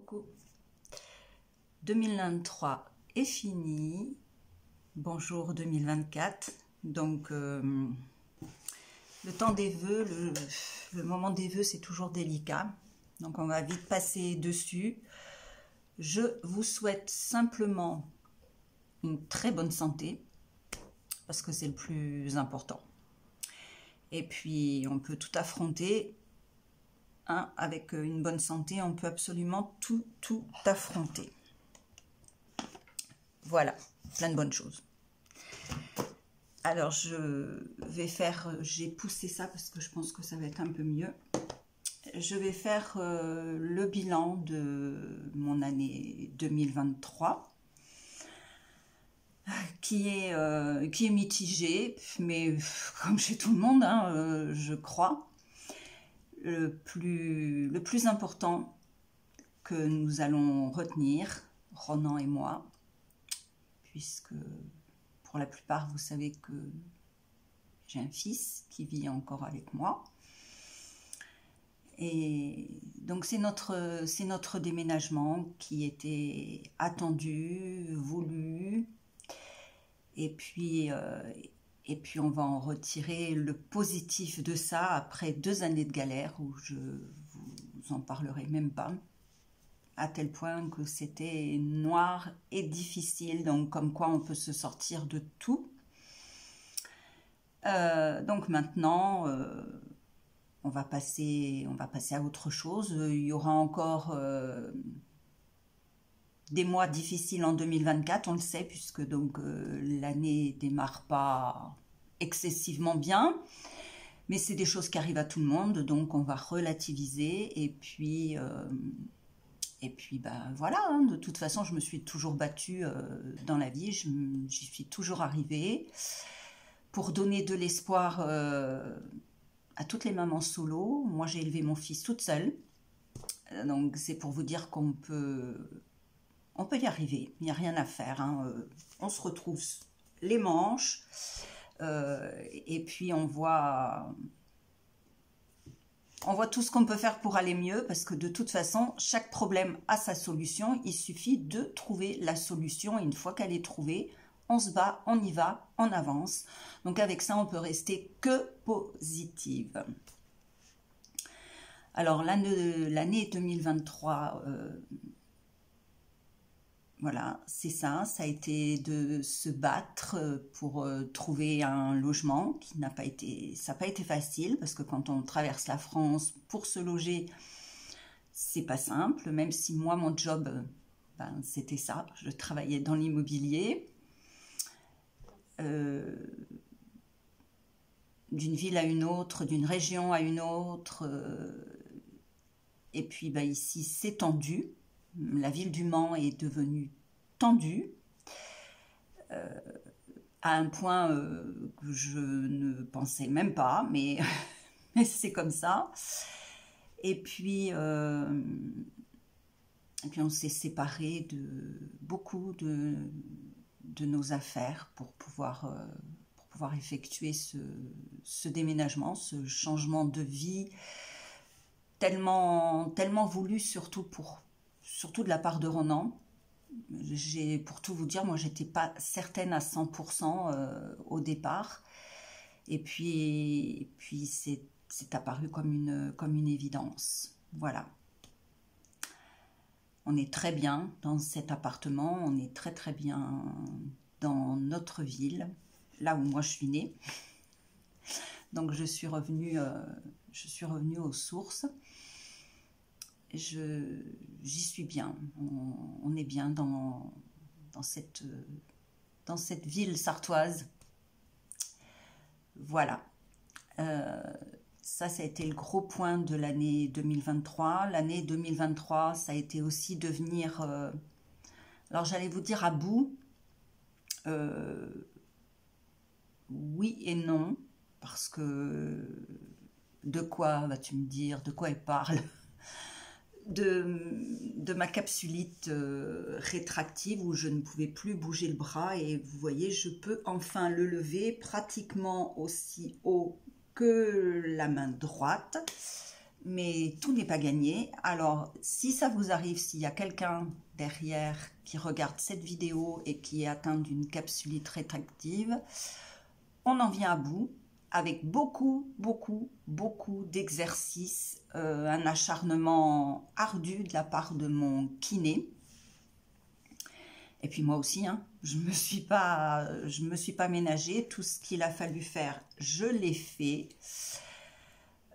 Coucou. 2023 est fini. Bonjour 2024. Donc, le temps des vœux, le moment des vœux, c'est toujours délicat. Donc, on va vite passer dessus. Je vous souhaite simplement une très bonne santé, parce que c'est le plus important. Et puis, on peut tout affronter. Hein, avec une bonne santé, on peut absolument tout affronter. Voilà, plein de bonnes choses. Alors, j'ai poussé ça parce que je pense que ça va être un peu mieux. Je vais faire le bilan de mon année 2023, qui est mitigé, mais comme chez tout le monde, hein, je crois. Le plus important que nous allons retenir, Ronan et moi, puisque pour la plupart, vous savez que j'ai un fils qui vit encore avec moi. Et donc c'est notre déménagement qui était attendu, voulu, et puis on va en retirer le positif de ça après 2 années de galère où je vous en parlerai même pas, à tel point que c'était noir et difficile, donc comme quoi on peut se sortir de tout. Donc maintenant, on va passer à autre chose. Il y aura encore des mois difficiles en 2024, on le sait, puisque donc l'année démarre pas excessivement bien, mais c'est des choses qui arrivent à tout le monde, donc on va relativiser, et puis ben voilà, hein, de toute façon je me suis toujours battue dans la vie, j'y suis toujours arrivée, pour donner de l'espoir à toutes les mamans solo. Moi j'ai élevé mon fils toute seule, donc c'est pour vous dire qu'on peut y arriver, il n'y a rien à faire, hein. On se retrouve les manches, et puis on voit tout ce qu'on peut faire pour aller mieux, parce que de toute façon, chaque problème a sa solution, il suffit de trouver la solution, et une fois qu'elle est trouvée, on se bat, on y va, on avance. Donc avec ça, on peut rester que positive. Alors l'année 2023, voilà, c'est ça, ça a été de se battre pour trouver un logement qui n'a pas été, ça n'a pas été facile, parce que quand on traverse la France pour se loger, c'est pas simple, même si moi mon job, ben, c'était ça, je travaillais dans l'immobilier, d'une ville à une autre, d'une région à une autre, et puis ben, ici c'est tendu. La ville du Mans est devenue tendue, à un point que je ne pensais même pas, mais, mais c'est comme ça. Et puis on s'est séparés de beaucoup de nos affaires pour pouvoir effectuer ce déménagement, ce changement de vie tellement voulu, surtout de la part de Ronan. Pour tout vous dire, moi j'étais pas certaine à 100% au départ, et puis c'est apparu comme une évidence. Voilà, on est très bien dans cet appartement, on est très bien dans notre ville, là où moi je suis née. Donc je suis revenue aux sources. J'y suis bien, on est bien dans cette ville sartoise. Voilà, ça a été le gros point de l'année 2023. L'année 2023, ça a été aussi de venir, alors j'allais vous dire à bout, oui et non, parce que de quoi vas-tu me dire, de quoi elle parle? De ma capsulite rétractive, où je ne pouvais plus bouger le bras, et vous voyez, je peux enfin le lever pratiquement aussi haut que la main droite, Mais tout n'est pas gagné. Alors, si ça vous arrive, s'il y a quelqu'un derrière qui regarde cette vidéo et qui est atteint d'une capsulite rétractive, on en vient à bout avec beaucoup d'exercices, un acharnement ardu de la part de mon kiné. Et puis moi aussi, hein, je me suis pas ménagée. Tout ce qu'il a fallu faire, je l'ai fait.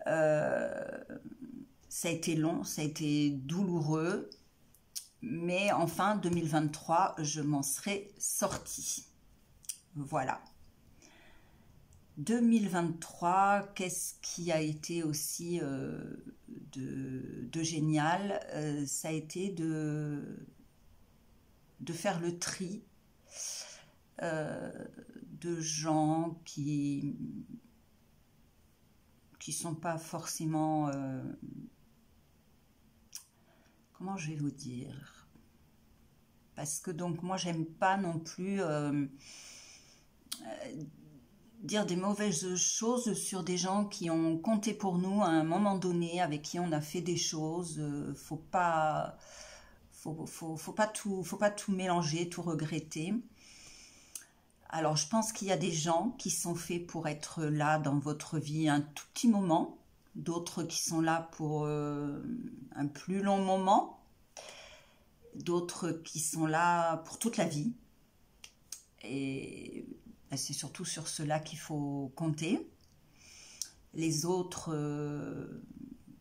Ça a été long, ça a été douloureux, mais enfin 2023, je m'en serai sortie. Voilà. 2023, qu'est-ce qui a été aussi de génial? Ça a été de faire le tri de gens qui sont pas forcément, comment je vais vous dire, parce que donc moi j'aime pas non plus dire des mauvaises choses sur des gens qui ont compté pour nous à un moment donné, avec qui on a fait des choses. Faut pas tout mélanger, tout regretter. Alors je pense qu'il y a des gens qui sont faits pour être là dans votre vie un tout petit moment, d'autres qui sont là pour un plus long moment, d'autres qui sont là pour toute la vie. Et c'est surtout sur cela qu'il faut compter. Les autres,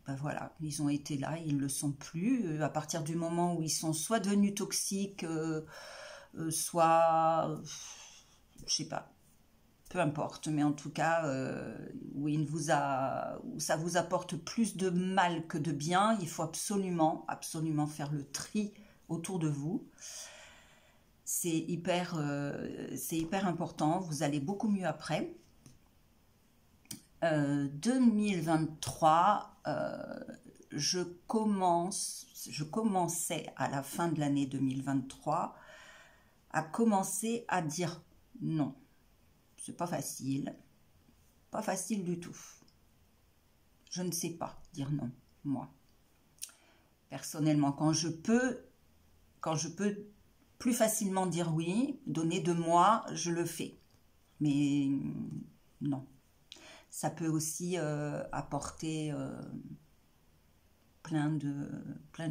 ben voilà, ils ont été là, ils ne le sont plus. À partir du moment où ils sont soit devenus toxiques, soit, je sais pas, peu importe, mais en tout cas, où ça vous apporte plus de mal que de bien, il faut absolument faire le tri autour de vous. C'est hyper important, vous allez beaucoup mieux après. 2023, je commençais à la fin de l'année 2023 à commencer à dire non. C'est pas facile du tout. Je ne sais pas dire non, moi. Personnellement, quand je peux plus facilement dire oui, donner de moi, je le fais. Mais non. Ça peut aussi apporter plein de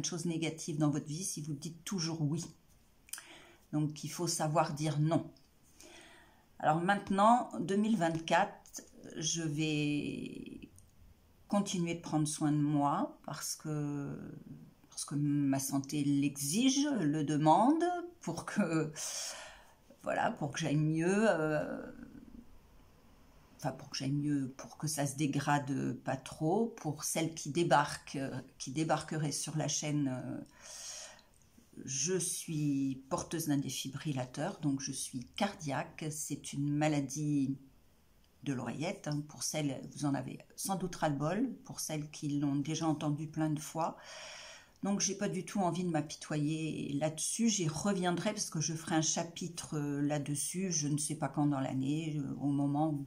choses négatives dans votre vie si vous dites toujours oui. Donc, il faut savoir dire non. Alors maintenant, 2024, je vais continuer de prendre soin de moi parce que ma santé l'exige, le demande, pour que j'aille mieux, pour que ça se dégrade pas trop. Pour celles qui débarqueraient sur la chaîne, je suis porteuse d'un défibrillateur, donc je suis cardiaque. C'est une maladie de l'oreillette, hein, pour celles, vous en avez sans doute ras-le-bol, pour celles qui l'ont déjà entendu plein de fois. Donc, j'ai pas du tout envie de m'apitoyer là-dessus. J'y reviendrai parce que je ferai un chapitre là-dessus, je ne sais pas quand dans l'année, au moment où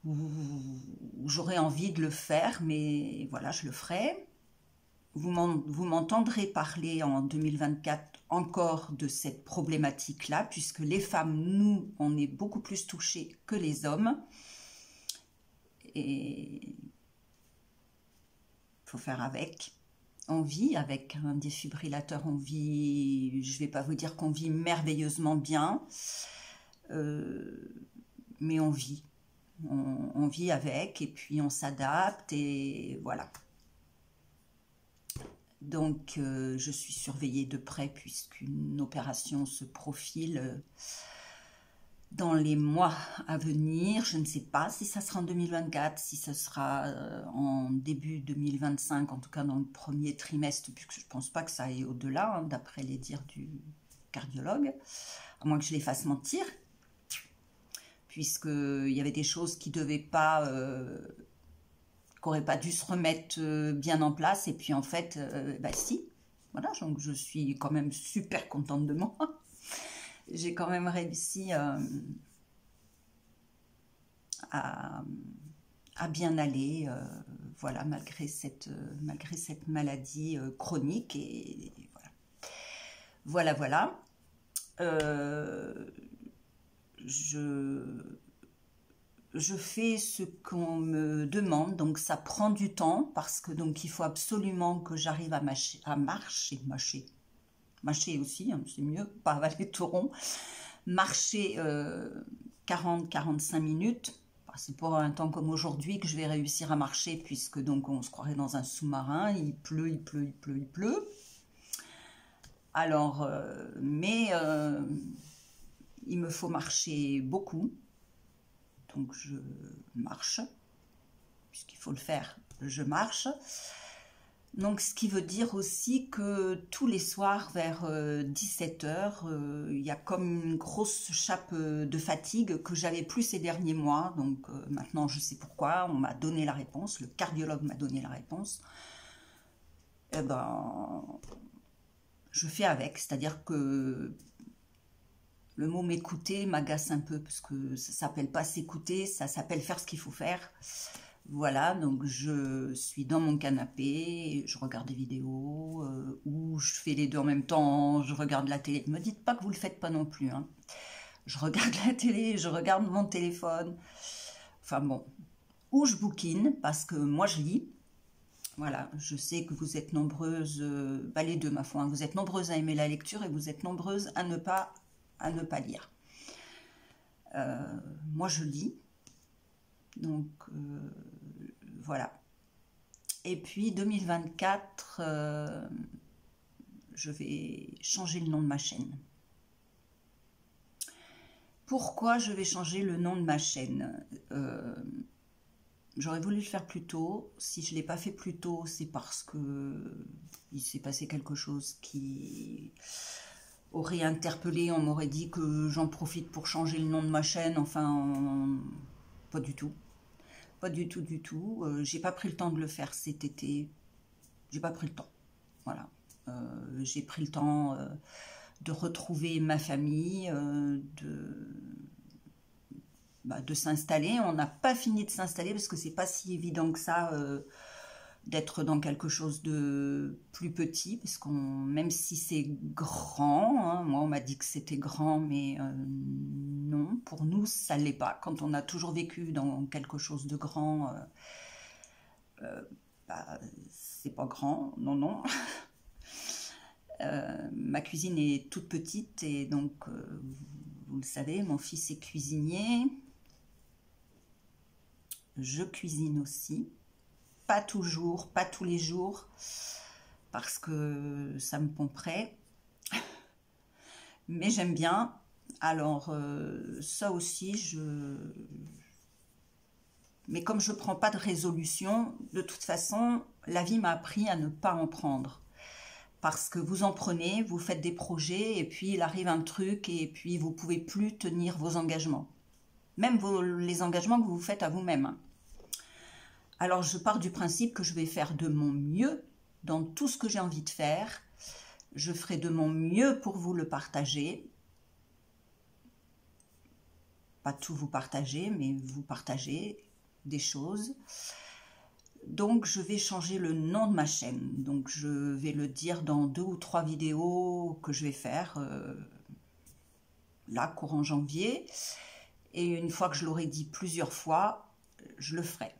où j'aurai envie de le faire, mais voilà, je le ferai. Vous m'entendrez parler en 2024 encore de cette problématique-là, puisque les femmes, nous, on est beaucoup plus touchés que les hommes. Et faut faire avec. On vit avec un défibrillateur, on vit, je ne vais pas vous dire qu'on vit merveilleusement bien, mais on vit. On vit avec et puis on s'adapte et voilà. Donc, je suis surveillée de près puisqu'une opération se profile dans les mois à venir. Je ne sais pas si ça sera en 2024, si ça sera en début 2025, en tout cas dans le premier trimestre, puisque je ne pense pas que ça aille au-delà, hein, d'après les dires du cardiologue, à moins que je les fasse mentir, puisqu'il y avait des choses qui devaient pas... qui n'auraient pas dû se remettre bien en place, et puis en fait, bah si, voilà, donc je suis quand même super contente de moi. J'ai quand même réussi à à bien aller, voilà, malgré cette maladie chronique. Et voilà. Voilà. Je fais ce qu'on me demande, donc ça prend du temps parce que donc il faut absolument que j'arrive à marcher aussi, hein, c'est mieux, pas avaler tout rond, marcher 40-45 minutes. C'est pas un temps comme aujourd'hui que je vais réussir à marcher puisque donc on se croirait dans un sous-marin, il pleut. Alors, il me faut marcher beaucoup. Donc je marche, puisqu'il faut le faire, je marche. Donc ce qui veut dire aussi que tous les soirs vers 17 h, il y a comme une grosse chape de fatigue que j'avais plus ces derniers mois. Donc maintenant je sais pourquoi, on m'a donné la réponse, le cardiologue m'a donné la réponse. Eh ben, je fais avec, c'est-à-dire que le mot m'écouter m'agace un peu parce que ça s'appelle pas s'écouter, ça s'appelle faire ce qu'il faut faire. Voilà, donc je suis dans mon canapé, je regarde des vidéos, ou je fais les deux en même temps, je regarde la télé. Ne me dites pas que vous le faites pas non plus, hein. Je regarde la télé, je regarde mon téléphone. Enfin bon, ou je bouquine parce que moi je lis. Voilà, je sais que vous êtes nombreuses, les deux ma foi, hein, vous êtes nombreuses à aimer la lecture et vous êtes nombreuses à ne pas lire. Moi je lis, donc voilà. Et puis 2024, je vais changer le nom de ma chaîne. Pourquoi je vais changer le nom de ma chaîne? J'aurais voulu le faire plus tôt. Si je ne l'ai pas fait plus tôt, c'est parce que il s'est passé quelque chose qui aurait interpellé. On m'aurait dit que j'en profite pour changer le nom de ma chaîne. Enfin, pas du tout. Pas du tout. J'ai pas pris le temps de le faire cet été. J'ai pas pris le temps. Voilà. J'ai pris le temps de retrouver ma famille, de s'installer. On n'a pas fini de s'installer parce que c'est pas si évident que ça d'être dans quelque chose de plus petit, parce qu'on, même si c'est grand, hein, moi on m'a dit que c'était grand, mais non, pour nous ça l'est pas. Quand on a toujours vécu dans quelque chose de grand, c'est pas grand, non. Ma cuisine est toute petite et donc vous le savez, mon fils est cuisinier. Je cuisine aussi, pas toujours, pas tous les jours, parce que ça me pomperait, mais j'aime bien. Alors ça aussi, mais comme je ne prends pas de résolution, de toute façon, la vie m'a appris à ne pas en prendre. Parce que vous en prenez, vous faites des projets, et puis il arrive un truc, et puis vous ne pouvez plus tenir vos engagements. Même les engagements que vous faites à vous-même. Alors je pars du principe que je vais faire de mon mieux dans tout ce que j'ai envie de faire. Je ferai de mon mieux pour vous le partager. Pas tout vous partager, mais vous partager des choses. Donc je vais changer le nom de ma chaîne. Donc je vais le dire dans 2 ou 3 vidéos que je vais faire là, courant janvier. Et une fois que je l'aurai dit plusieurs fois, je le ferai.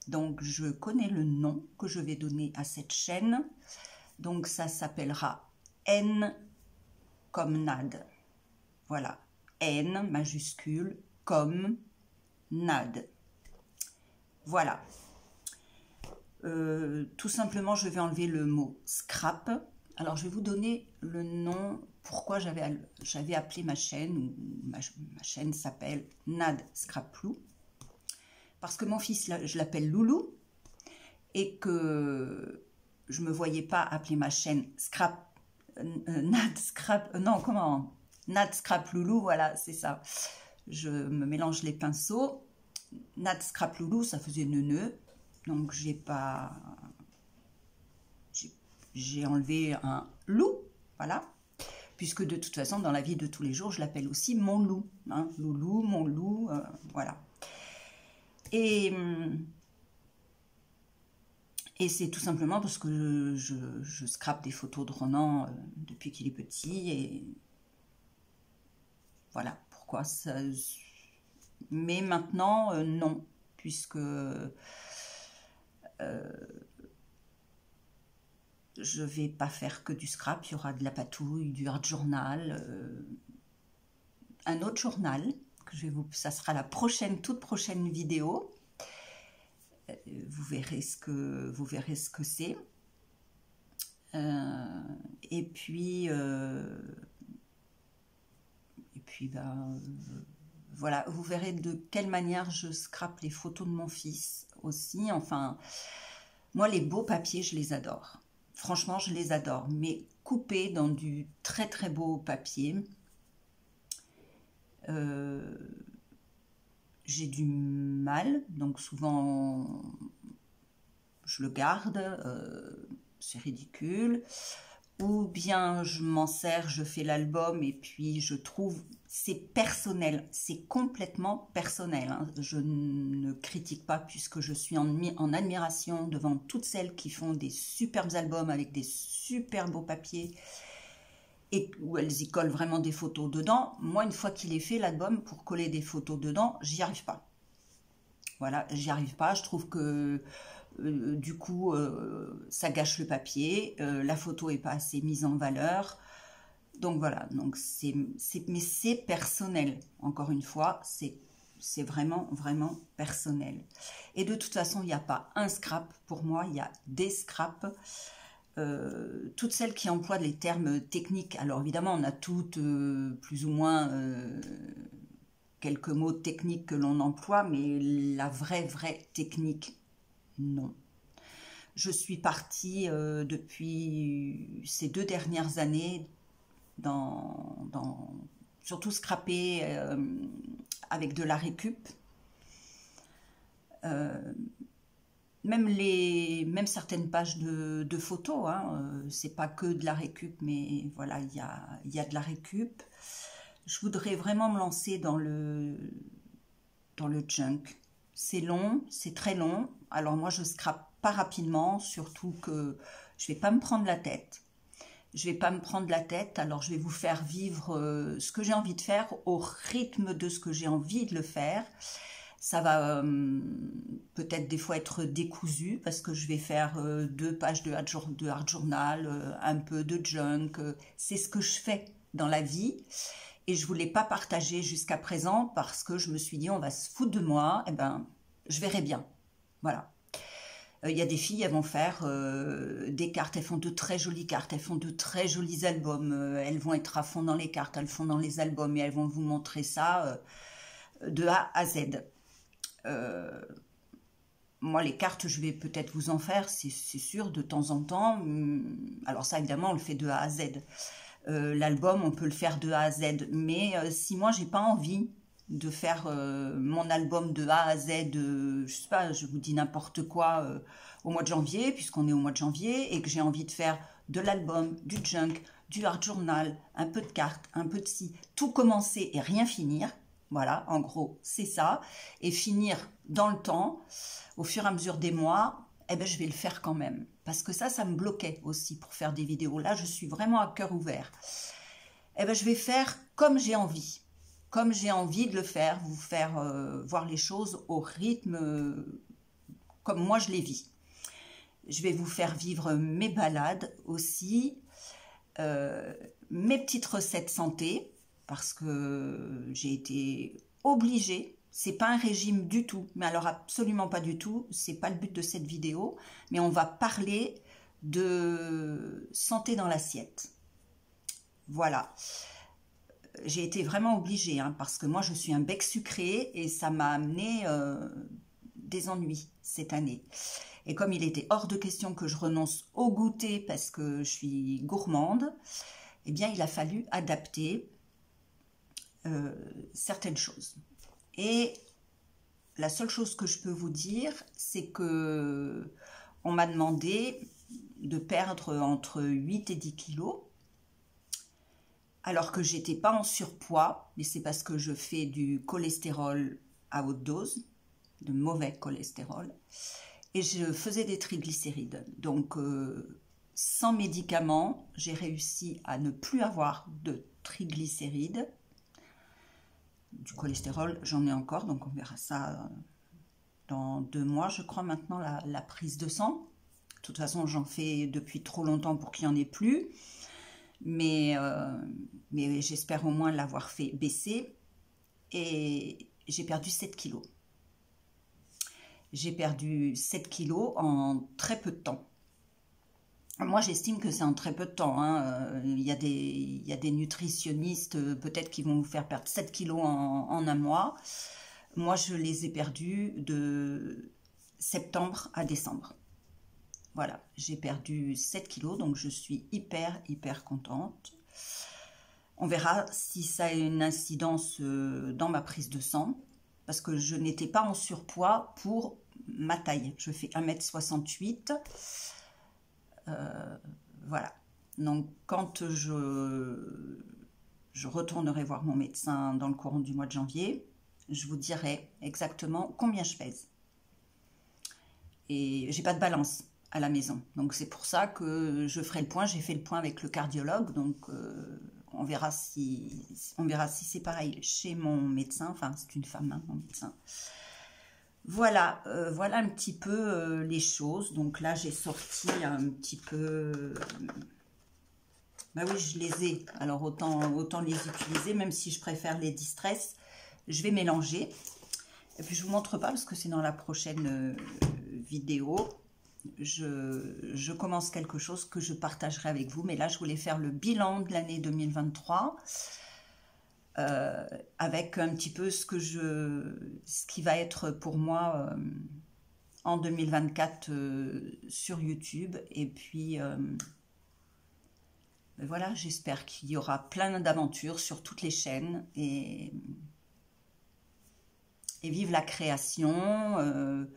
Donc je connais le nom que je vais donner à cette chaîne. Donc ça s'appellera N comme Nad. Voilà, N majuscule comme Nad. Voilà. Tout simplement, je vais enlever le mot scrap. Alors, je vais vous donner le nom, pourquoi j'avais appelé ma chaîne, ma chaîne s'appelle Nad Scraplou. Parce que mon fils, je l'appelle Loulou, et que je ne me voyais pas appeler ma chaîne Nad Scrap Loulou, voilà, c'est ça. Je me mélange les pinceaux. Nad Scrap Loulou, ça faisait neuneu. Donc j'ai enlevé un loup, voilà, puisque de toute façon dans la vie de tous les jours je l'appelle aussi mon loup, hein, Loulou, mon loup, voilà. Et c'est tout simplement parce que je scrape des photos de Ronan depuis qu'il est petit, et voilà pourquoi ça. Mais maintenant, non, puisque je vais pas faire que du scrap, il y aura de la patouille, du art journal, un autre journal, que ça sera la toute prochaine vidéo. Vous verrez ce que c'est. Et puis ben, voilà, vous verrez de quelle manière je scrape les photos de mon fils aussi. Enfin, moi, les beaux papiers, je les adore. Franchement, je les adore. Mais coupés dans du très très beau papier, j'ai du mal. Donc souvent, je le garde. C'est ridicule. Ou bien je m'en sers, je fais l'album et puis je trouve, c'est personnel, c'est complètement personnel, hein. Je ne critique pas puisque je suis en admiration devant toutes celles qui font des superbes albums avec des super beaux papiers et où elles y collent vraiment des photos dedans. Moi, une fois qu'il est fait l'album, pour coller des photos dedans, j'y arrive pas. Voilà, j'y arrive pas, je trouve que du coup, ça gâche le papier, la photo n'est pas assez mise en valeur. Donc voilà, donc mais c'est personnel. Encore une fois, c'est vraiment, vraiment personnel. Et de toute façon, il n'y a pas un scrap. Pour moi, il y a des scraps. Toutes celles qui emploient les termes techniques. Alors évidemment, on a toutes plus ou moins quelques mots techniques que l'on emploie, mais la vraie technique, non. Je suis partie depuis ces 2 dernières années surtout scraper avec de la récup. Même certaines pages de photos, hein, c'est pas que de la récup, mais voilà, il y a de la récup. Je voudrais vraiment me lancer dans le junk. C'est long, c'est très long. Alors moi, je scrape pas rapidement, surtout que je vais pas me prendre la tête. Je vais pas me prendre la tête, alors je vais vous faire vivre ce que j'ai envie de faire au rythme de ce que j'ai envie de le faire. Ça va peut-être des fois être décousu parce que je vais faire 2 pages de art journal, un peu de junk. C'est ce que je fais dans la vie. Et je ne voulais pas partager jusqu'à présent parce que je me suis dit, on va se foutre de moi, et ben, je verrai bien. Voilà. Il y a des filles, elles vont faire des cartes, elles font de très jolies cartes, elles font de très jolis albums, elles vont être à fond dans les cartes, elles font dans les albums et elles vont vous montrer ça de A à Z. Moi, les cartes, je vais peut-être vous en faire, c'est sûr, de temps en temps. Alors ça, évidemment, on le fait de A à Z. L'album, on peut le faire de A à Z. Mais si moi, j'ai pas envie de faire mon album de A à Z, je sais pas, je vous dis n'importe quoi, au mois de janvier, puisqu'on est au mois de janvier, et que j'ai envie de faire de l'album, du junk, du art journal, un peu de cartes, un peu de ci, tout commencer et rien finir. Voilà, en gros, c'est ça. Et finir dans le temps, au fur et à mesure des mois, eh ben, je vais le faire quand même. Parce que ça me bloquait aussi pour faire des vidéos. Là, je suis vraiment à cœur ouvert. Eh ben, je vais faire comme j'ai envie. Comme j'ai envie de le faire, vous faire voir les choses au rythme comme moi je les vis. Je vais vous faire vivre mes balades aussi, mes petites recettes santé, parce que j'ai été obligée, c'est pas un régime du tout, mais alors absolument pas du tout, c'est pas le but de cette vidéo, mais on va parler de santé dans l'assiette. Voilà. J'ai été vraiment obligée, hein, parce que moi je suis un bec sucré et ça m'a amené des ennuis cette année. Et comme il était hors de question que je renonce au goûter parce que je suis gourmande, eh bien il a fallu adapter certaines choses. Et la seule chose que je peux vous dire, c'est que on m'a demandé de perdre entre 8 et 10 kilos, alors que j'étais pas en surpoids, mais c'est parce que je fais du cholestérol à haute dose. de mauvais cholestérol. Et je faisais des triglycérides. Donc, sans médicaments, j'ai réussi à ne plus avoir de triglycérides. Du cholestérol, j'en ai encore, donc on verra ça dans 2 mois, je crois, maintenant, la prise de sang. De toute façon, j'en fais depuis trop longtemps pour qu'il n'y en ait plus. Mais j'espère au moins l'avoir fait baisser. Et j'ai perdu 7 kilos. J'ai perdu 7 kilos en très peu de temps. Moi, j'estime que c'est en très peu de temps. Hein. Il y a des nutritionnistes, peut-être, qui vont vous faire perdre 7 kilos en 1 mois. Moi, je les ai perdus de septembre à décembre. Voilà, j'ai perdu 7 kilos, donc je suis hyper contente. On verra si ça a une incidence dans ma prise de sang, parce que je n'étais pas en surpoids pour ma taille. Je fais 1,68 m. Voilà. Donc, quand je retournerai voir mon médecin dans le courant du mois de janvier, je vous dirai exactement combien je pèse. Et j'ai pas de balance à la maison. Donc, c'est pour ça que je ferai le point. J'ai fait le point avec le cardiologue, donc on verra si c'est pareil chez mon médecin. Enfin, c'est une femme, hein, mon médecin. Voilà, voilà un petit peu les choses. Donc là, j'ai sorti un petit peu... Bah oui, je les ai. Alors, autant les utiliser, même si je préfère les distress. Je vais mélanger. Et puis, je ne vous montre pas parce que c'est dans la prochaine vidéo. Je commence quelque chose que je partagerai avec vous. Mais là, je voulais faire le bilan de l'année 2023. Avec un petit peu ce qui va être pour moi en 2024 sur YouTube. Et puis voilà, j'espère qu'il y aura plein d'aventures sur toutes les chaînes et vive la création,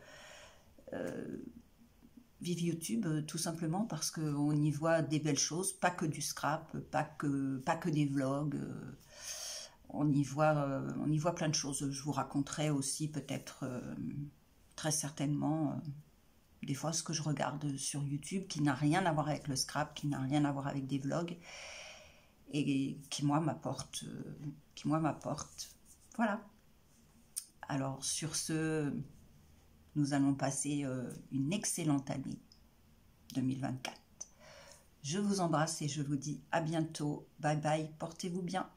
vive YouTube tout simplement parce qu'on y voit des belles choses, pas que du scrap, pas que des vlogs. On y voit plein de choses. Je vous raconterai aussi peut-être, très certainement, des fois ce que je regarde sur YouTube qui n'a rien à voir avec le scrap, qui n'a rien à voir avec des vlogs et qui moi m'apporte. Voilà. Alors sur ce, nous allons passer une excellente année 2024. Je vous embrasse et je vous dis à bientôt. Bye bye, portez-vous bien.